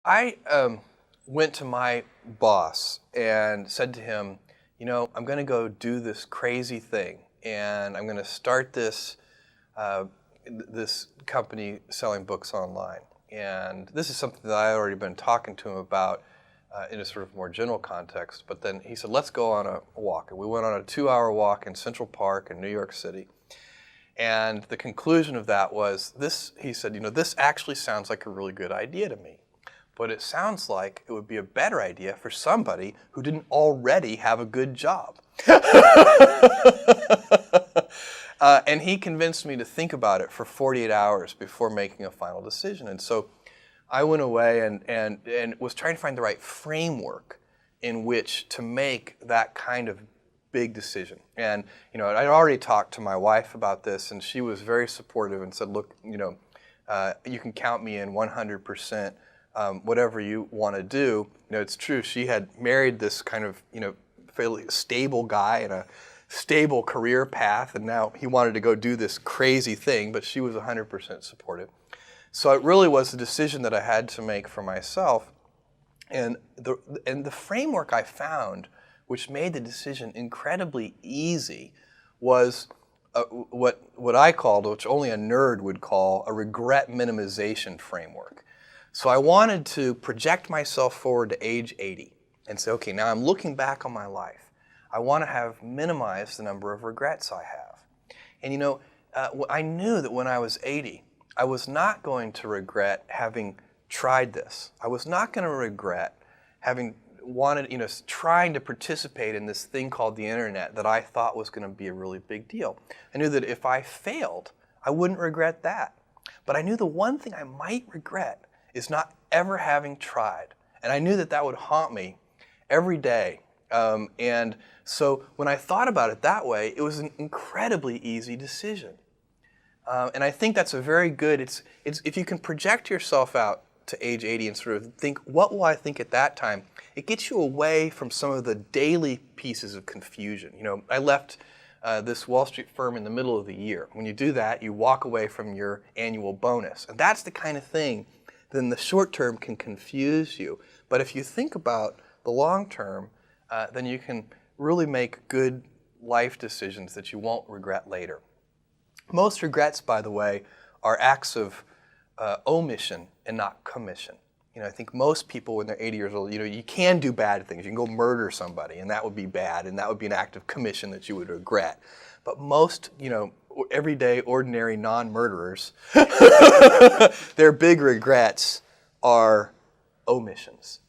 I went to my boss and said to him, I'm going to go do this crazy thing, and I'm going to start this company selling books online. And this is something that I had already been talking to him about in a sort of more general context. But then he said, let's go on a walk. And we went on a 2-hour walk in Central Park in New York City. And the conclusion of that was this, he said, this actually sounds like a really good idea to me. But it sounds like it would be a better idea for somebody who didn't already have a good job. And he convinced me to think about it for 48 hours before making a final decision. And so I went away and was trying to find the right framework in which to make that kind of big decision. And I'd already talked to my wife about this, and she was very supportive and said, look, you can count me in 100%. Whatever you want to do. It's true. She had married this kind of, fairly stable guy and a stable career path, and now he wanted to go do this crazy thing, but she was 100% supportive. So it really was a decision that I had to make for myself. And the framework I found, which made the decision incredibly easy, was what I called, which only a nerd would call, a regret minimization framework. So I wanted to project myself forward to age 80 and say, okay, now I'm looking back on my life. I want to have minimized the number of regrets I have. And I knew that when I was 80, I was not going to regret having tried this. I was not going to regret having trying to participate in this thing called the internet that I thought was going to be a really big deal. I knew that if I failed, I wouldn't regret that. But I knew the one thing I might regret is not ever having tried. And I knew that that would haunt me every day. And so when I thought about it that way, it was an incredibly easy decision. And I think that's a very good, it's if you can project yourself out to age 80 and sort of think, what will I think at that time? It gets you away from some of the daily pieces of confusion. I left this Wall Street firm in the middle of the year. When you do that, you walk away from your annual bonus. And that's the kind of thing then the short term can confuse you. But if you think about the long term, then you can really make good life decisions that you won't regret later. Most regrets, by the way, are acts of omission and not commission. I think most people when they're 80 years old, you can do bad things. You can go murder somebody, and that would be bad, and that would be an act of commission that you would regret. But most, everyday, ordinary non-murderers, their big regrets are omissions.